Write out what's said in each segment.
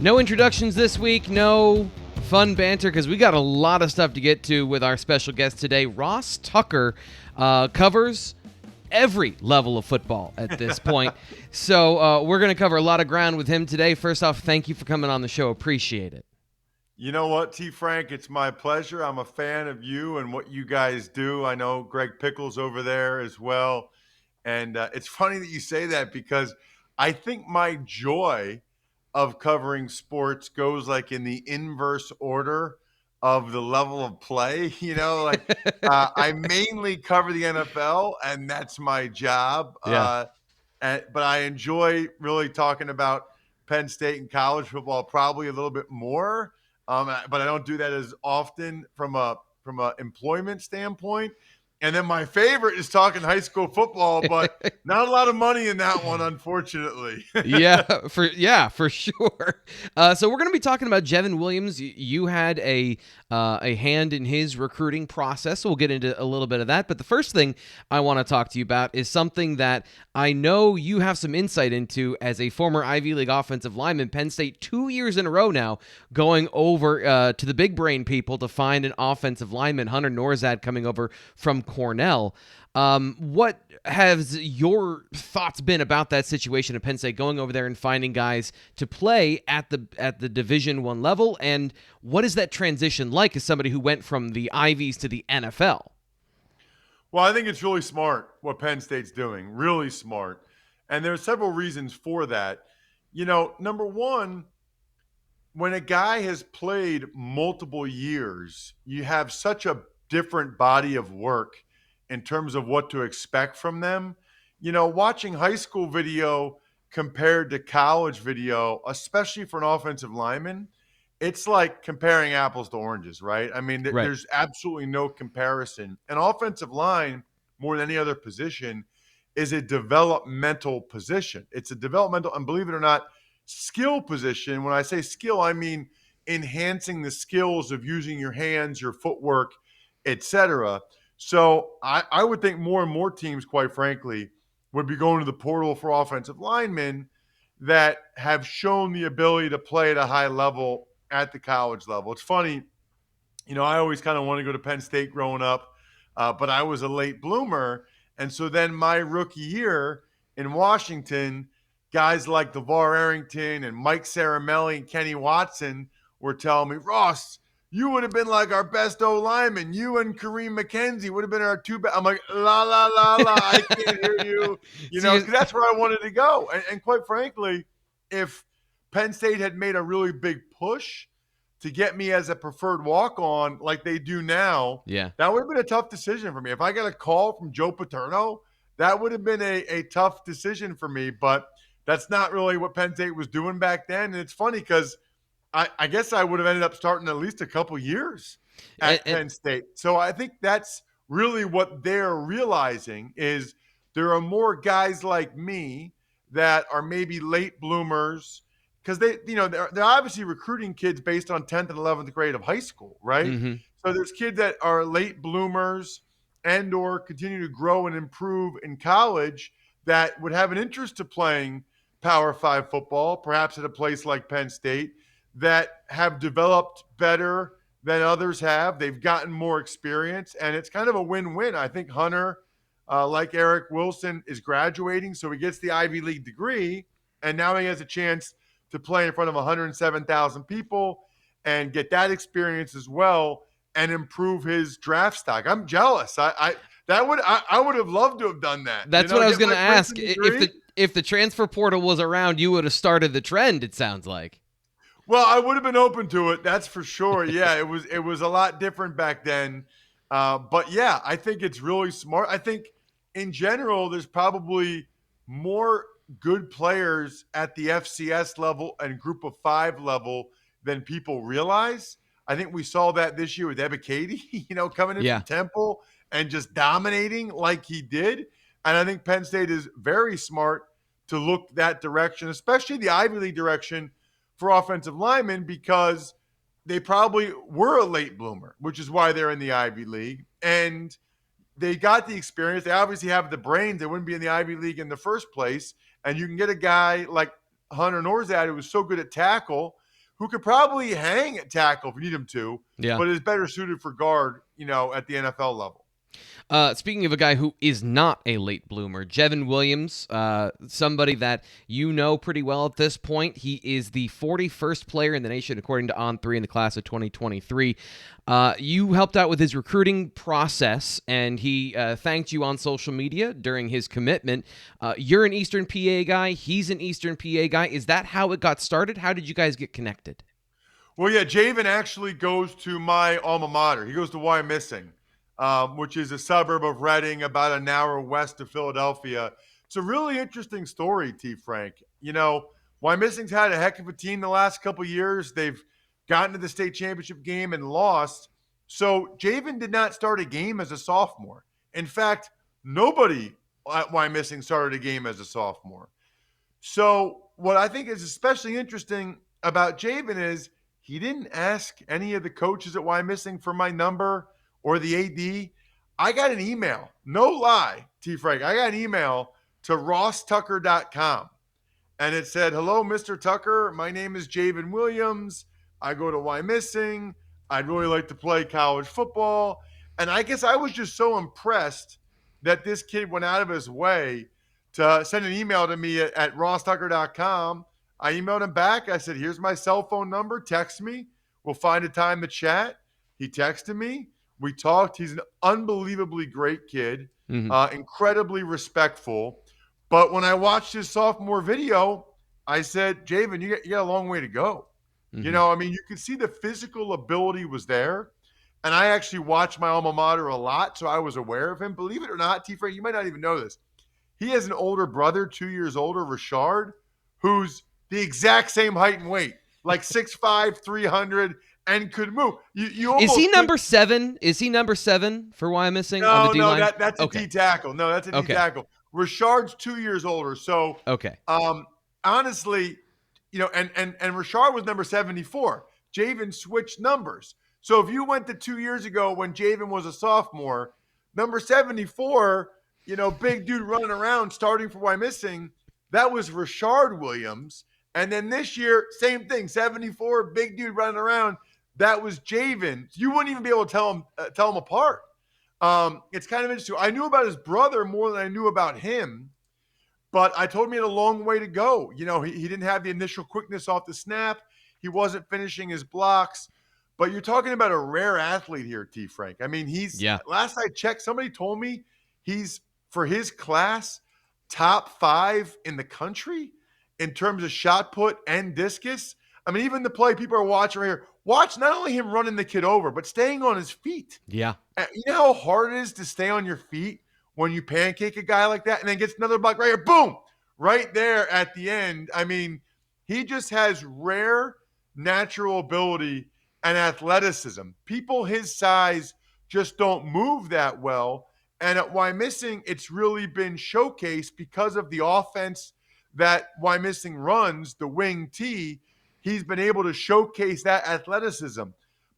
No introductions this week, no fun banter, because we got a lot of stuff to get to with our special guest today. Ross Tucker covers every level of football at this point. So we're going to cover a lot of ground with him today. First off, thank you for coming on the show. Appreciate it. You know what, T. Frank? It's my pleasure. I'm a fan of you and what you guys do. I know Greg Pickles over there as well. And it's funny that you say that because I think my joy of covering sports goes like in the inverse order of the level of play. I mainly cover the NFL, and that's my job. Yeah. But I enjoy really talking about Penn State and college football probably a little bit more. But I don't do that as often from a employment standpoint. And then my favorite is talking high school football, but not a lot of money in that one, unfortunately. for sure. So we're going to be talking about Jven Williams. You had a hand in his recruiting process, so we'll get into a little bit of that. But the first thing I want to talk to you about is something that I know you have some insight into as a former Ivy League offensive lineman. Penn State 2 years in a row now going over to the big brain people to find an offensive lineman. Hunter Norzad coming over from Cornell. What has your thoughts been about that situation at Penn State, going over there and finding guys to play at the Division I level, and what is that transition like as somebody who went from the Ivies to the NFL? Well, I think it's really smart what Penn State's doing, really smart. And there are several reasons for that. Number one, when a guy has played multiple years, you have such a different body of work in terms of what to expect from them. Watching high school video compared to college video, especially for an offensive lineman, it's like comparing apples to oranges, right? I mean, Right. there's absolutely no comparison. An offensive line, more than any other position, is a developmental position. It's a developmental, and believe it or not, skill position. When I say skill, I mean enhancing the skills of using your hands, your footwork, etc. So I would think more and more teams, quite frankly, would be going to the portal for offensive linemen that have shown the ability to play at a high level at the college level. It's funny, I always kind of wanted to go to Penn State growing up, but I was a late bloomer. And so then my rookie year in Washington, guys like DeVar Arrington and Mike Saramelli and Kenny Watson were telling me, Ross, you would have been like our best O lineman. You and Kareem McKenzie would have been our two best. I'm like, la, la, la, la. I can't hear you. Because that's where I wanted to go. And quite frankly, if Penn State had made a really big push to get me as a preferred walk-on like they do now, that would have been a tough decision for me. If I got a call from Joe Paterno, that would have been a tough decision for me. But that's not really what Penn State was doing back then. And it's funny because I guess I would have ended up starting at least a couple years at Penn State. So I think that's really what they're realizing is there are more guys like me that are maybe late bloomers because they're obviously recruiting kids based on 10th and 11th grade of high school, right? Mm-hmm. So there's kids that are late bloomers and or continue to grow and improve in college that would have an interest to playing Power 5 football, perhaps at a place like Penn State, that have developed better than others have. They've gotten more experience, and it's kind of a win-win. I think Hunter, like Eric Wilson, is graduating, so he gets the Ivy League degree, and now he has a chance to play in front of 107,000 people and get that experience as well and improve his draft stock. I'm jealous. I would have loved to have done that. That's what I was going to ask. If the transfer portal was around, you would have started the trend, it sounds like. Well, I would have been open to it. That's for sure. Yeah, it was a lot different back then. But yeah, I think it's really smart. I think in general, there's probably more good players at the FCS level and group of 5 level than people realize. I think we saw that this year with Ebiketie, coming in from Temple and just dominating like he did. And I think Penn State is very smart to look that direction, especially the Ivy League direction for offensive linemen, because they probably were a late bloomer, which is why they're in the Ivy League. And they got the experience. They obviously have the brains. They wouldn't be in the Ivy League in the first place. And you can get a guy like Hunter Norzad, who was so good at tackle, who could probably hang at tackle if you need him to, Yeah. but is better suited for guard, at the NFL level. Speaking of a guy who is not a late bloomer, Jven Williams, somebody that you know pretty well at this point. He is the 41st player in the nation, according to On3 in the class of 2023. You helped out with his recruiting process, and he thanked you on social media during his commitment. You're an Eastern PA guy. He's an Eastern PA guy. Is that how it got started? How did you guys get connected? Well, yeah, Jven actually goes to my alma mater. He goes to Wyomissing, which is a suburb of Reading, about an hour west of Philadelphia. It's a really interesting story, T. Frank. Wyomissing's had a heck of a team the last couple of years. They've gotten to the state championship game and lost. So Jven did not start a game as a sophomore. In fact, nobody at Wyomissing started a game as a sophomore. So what I think is especially interesting about Jven is he didn't ask any of the coaches at Wyomissing for my number or the AD. I got an email, no lie, T. Frank. I got an email to rosstucker.com. And it said, "Hello, Mr. Tucker. My name is Jven Williams. I go to Wyomissing. I'd really like to play college football." And I guess I was just so impressed that this kid went out of his way to send an email to me at rosstucker.com. I emailed him back. I said, "Here's my cell phone number. Text me. We'll find a time to chat." He texted me. We talked. He's an unbelievably great kid, incredibly respectful. But when I watched his sophomore video, I said, "Jven, you got a long way to go." You could see the physical ability was there. And I actually watched my alma mater a lot, so I was aware of him. Believe it or not, T. Frank, you might not even know this. He has an older brother, 2 years older, Rashard, who's the exact same height and weight, like 6'5", 300, and could move. Is he number 7? Is he number 7 for Wyomissing on the D line? No, that's a D tackle. No, that's a D tackle. Rashard's 2 years older. So, honestly, and Rashard was number 74. Jven switched numbers. So if you went to 2 years ago when Jven was a sophomore, number 74, big dude running around starting for Wyomissing, that was Rashard Williams. And then this year, same thing, 74, big dude running around, that was Jven. You wouldn't even be able to tell them apart. It's kind of interesting. I knew about his brother more than I knew about him, but I told him he had a long way to go. He didn't have the initial quickness off the snap. He wasn't finishing his blocks. But you're talking about a rare athlete here, T. Frank. I mean, last I checked, somebody told me he's, for his class, top 5 in the country in terms of shot put and discus. I mean, even the play people are watching right here, watch not only him running the kid over, but staying on his feet. Yeah. You know how hard it is to stay on your feet when you pancake a guy like that and then gets another block right here, boom, right there at the end. I mean, he just has rare natural ability and athleticism. People his size just don't move that well. And at Wyomissing, it's really been showcased because of the offense that Wyomissing runs, the wing T. He's been able to showcase that athleticism.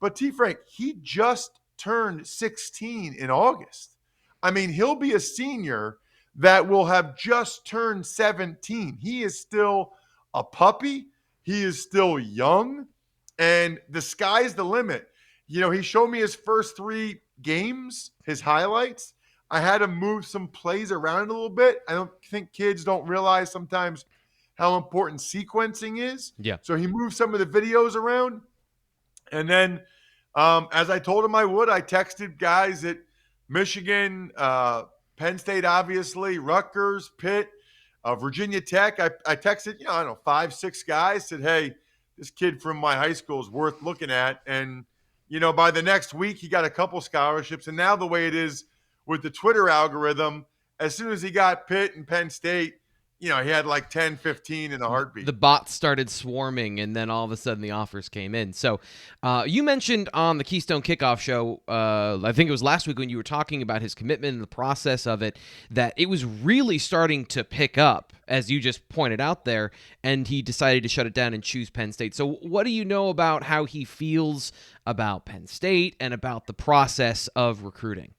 But T. Frank, he just turned 16 in August. I mean, he'll be a senior that will have just turned 17. He is still a puppy. He is still young. And the sky's the limit. He showed me his first 3 games, his highlights. I had him move some plays around a little bit. I don't think kids don't realize sometimes how important sequencing is. Yeah. So he moved some of the videos around. And then, as I told him I would, I texted guys at Michigan, Penn State, obviously, Rutgers, Pitt, Virginia Tech. I texted, 5, 6 guys, said, "Hey, this kid from my high school is worth looking at." And, by the next week, he got a couple scholarships. And now the way it is with the Twitter algorithm, as soon as he got Pitt and Penn State, he had like 10, 15 in a heartbeat. The bots started swarming, and then all of a sudden the offers came in. So you mentioned on the Keystone Kickoff show, I think it was last week when you were talking about his commitment and the process of it, that it was really starting to pick up, as you just pointed out there, and he decided to shut it down and choose Penn State. So what do you know about how he feels about Penn State and about the process of recruiting?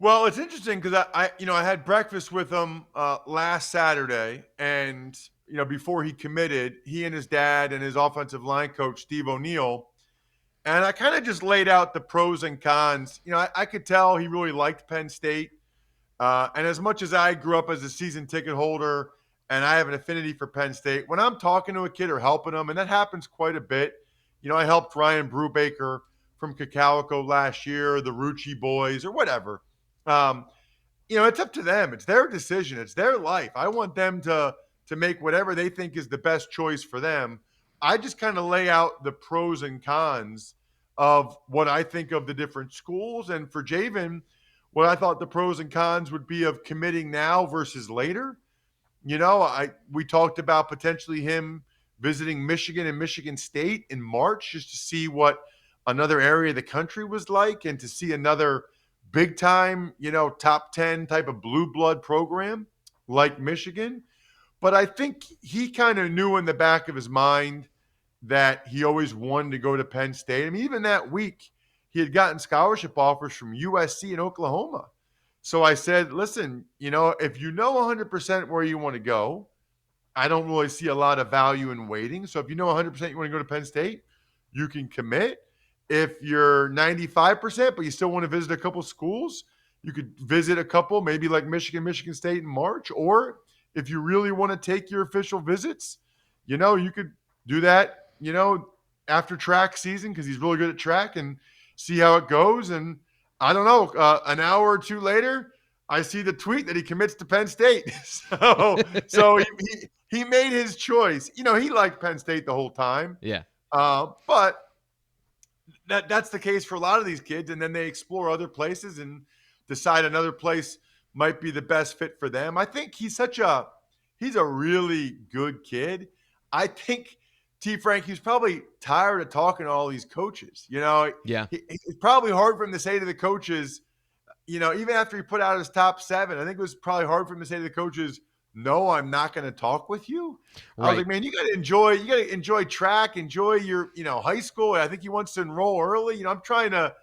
Well, it's interesting because I had breakfast with him last Saturday, and before he committed, he and his dad and his offensive line coach, Steve O'Neill. And I kind of just laid out the pros and cons. I could tell he really liked Penn State. And as much as I grew up as a season ticket holder and I have an affinity for Penn State, when I'm talking to a kid or helping them, and that happens quite a bit, I helped Ryan Brubaker from Cacalico last year, the Rucci boys, or whatever. It's up to them. It's their decision. It's their life. I want them to make whatever they think is the best choice for them. I just kind of lay out the pros and cons of what I think of the different schools. And for Jven, what I thought the pros and cons would be of committing now versus later. We talked about potentially him visiting Michigan and Michigan State in March just to see what another area of the country was like and to see another big time, top 10 type of blue blood program like Michigan. But I think he kind of knew in the back of his mind that he always wanted to go to Penn State. I mean, even that week, he had gotten scholarship offers from USC and Oklahoma. So I said, listen, if you know 100% where you want to go, I don't really see a lot of value in waiting. So if you know 100% you want to go to Penn State, you can commit. If you're 95%, but you still want to visit a couple schools, you could visit a couple, maybe like Michigan, Michigan State in March. Or if you really want to take your official visits, you could do that, after track season because he's really good at track and see how it goes. And I don't know, an hour or two later, I see the tweet that he commits to Penn State. So he made his choice. He liked Penn State the whole time. Yeah. But that's the case for a lot of these kids. And then they explore other places and decide another place might be the best fit for them. I think he's a really good kid. I think T. Frank, he's probably tired of talking to all these coaches. Yeah. It's probably hard for him to say to the coaches, even after he put out his top 7, I think it was probably hard for him to say to the coaches, no, I'm not going to talk with you. Right. I was like, man, you got to enjoy track, enjoy your, high school. I think he wants to enroll early. I'm trying to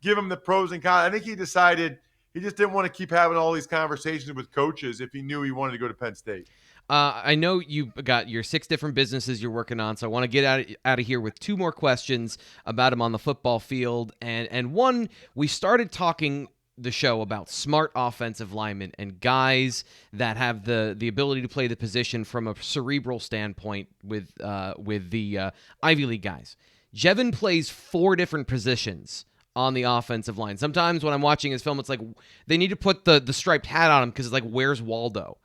give him the pros and cons. I think he decided he just didn't want to keep having all these conversations with coaches if he knew he wanted to go to Penn State. I know you got your 6 different businesses you're working on, so I want to get out of here with 2 more questions about him on the football field. And one, we started talking the show about smart offensive linemen and guys that have the ability to play the position from a cerebral standpoint with the Ivy League guys. Jven plays 4 different positions on the offensive line. Sometimes when I'm watching his film, it's like they need to put the striped hat on him because it's like, where's Waldo?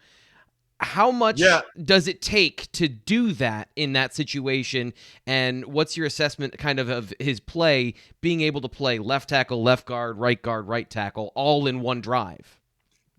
How much does it take to do that in that situation? And what's your assessment kind of his play, being able to play left tackle, left guard, right tackle, all in one drive?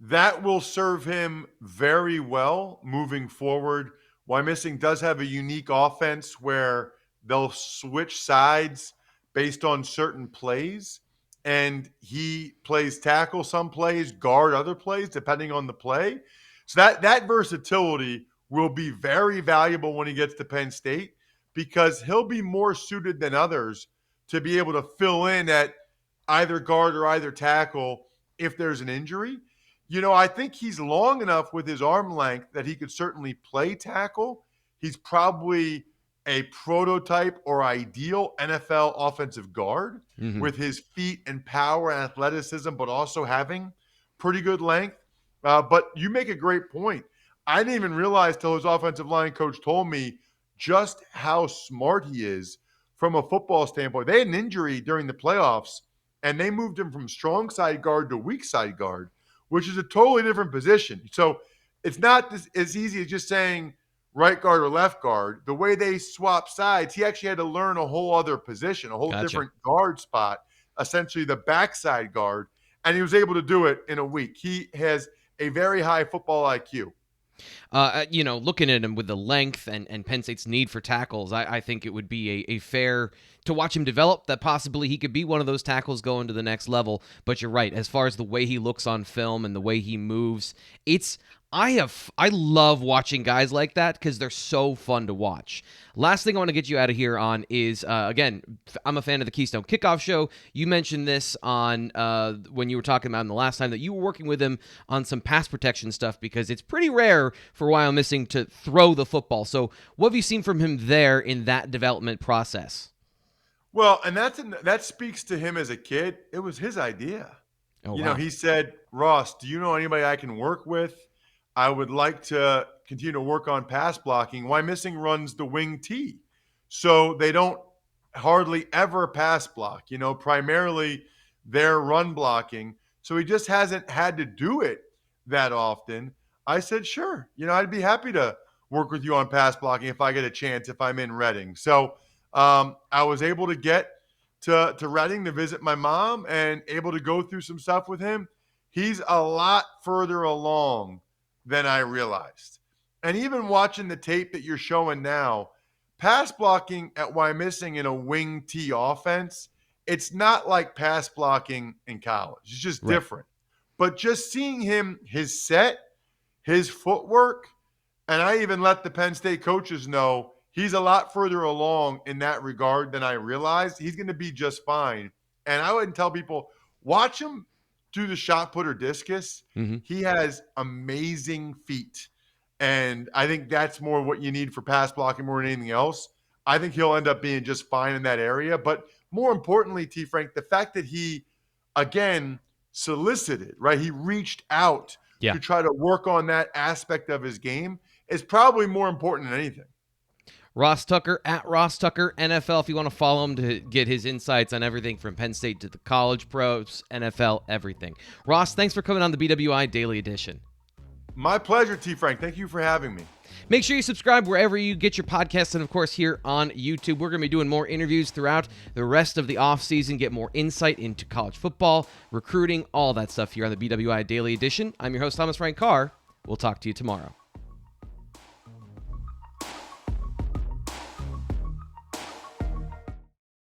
That will serve him very well moving forward. Wyomissing does have a unique offense where they'll switch sides based on certain plays. And he plays tackle some plays, guard other plays, depending on the play. So that versatility will be very valuable when he gets to Penn State because he'll be more suited than others to be able to fill in at either guard or either tackle if there's an injury. I think he's long enough with his arm length that he could certainly play tackle. He's probably a prototype or ideal NFL offensive guard with his feet and power and athleticism, but also having pretty good length. But you make a great point. I didn't even realize till his offensive line coach told me just how smart he is from a football standpoint. They had an injury during the playoffs, and they moved him from strong side guard to weak side guard, which is a totally different position. So it's not as easy as just saying right guard or left guard. The way they swap sides, he actually had to learn a whole other position, a whole different guard spot, essentially the backside guard, and he was able to do it in a week. He has a very high football IQ. Looking at him with the length and Penn State's need for tackles, I think it would be a fair to watch him develop that possibly he could be one of those tackles going to the next level. But you're right. As far as the way he looks on film and the way he moves, it's I love watching guys like that because they're so fun to watch. Last thing I want to get you out of here on is, again, I'm a fan of the Keystone Kickoff Show. You mentioned this on when you were talking about him the last time, that you were working with him on some pass protection stuff because it's pretty rare for Wyomissing to throw the football. So what have you seen from him there in that development process? Well, and that speaks to him as a kid. It was his idea. Oh, You wow. know, he said, Ross, do you know anybody I can work with? I would like to continue to work on pass blocking. Wyomissing runs the wing T. So they don't hardly ever pass block, primarily they're run blocking. So he just hasn't had to do it that often. I said, sure, I'd be happy to work with you on pass blocking if I get a chance, if I'm in Reading. So I was able to get to Reading to visit my mom and able to go through some stuff with him. He's a lot further along than I realized. And even watching the tape that you're showing now, pass blocking at Wyomissing in a wing T offense, it's not like pass blocking in college. It's just different. But just seeing him, his set, his footwork, and I even let the Penn State coaches know he's a lot further along in that regard than I realized. He's going to be just fine. And I would tell people, watch him do the shot put or discus. Mm-hmm. He has amazing feet. And I think that's more what you need for pass blocking more than anything else. I think he'll end up being just fine in that area. But more importantly, T. Frank, the fact that he, again, solicited, right? He reached out to try to work on that aspect of his game is probably more important than anything. Ross Tucker at Ross Tucker NFL if you want to follow him to get his insights on everything from Penn State to the college pros, NFL, everything. Ross, thanks for coming on the BWI Daily Edition. My pleasure, T. Frank. Thank you for having me. Make sure you subscribe wherever you get your podcasts and, of course, here on YouTube. We're going to be doing more interviews throughout the rest of the offseason, get more insight into college football, recruiting, all that stuff here on the BWI Daily Edition. I'm your host, Thomas Frank Carr. We'll talk to you tomorrow.